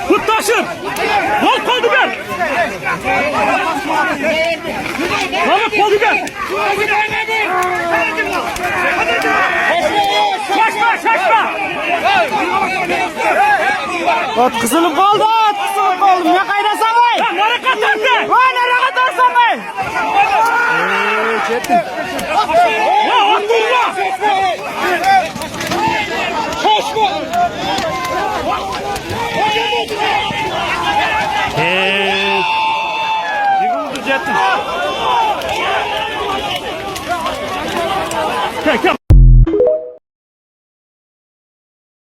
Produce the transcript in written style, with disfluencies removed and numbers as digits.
Kutlaşın! Bol kol biber! Bol kol biber! Şaşma! At kızılım kaldı, at kızılım kaldı. Ne kaynasam ay? Ya nereye katarsın? Vay nereye katarsam ay? Çetin. Ya Abdullah! Koşma! Yıkıldı Çetin. Gel.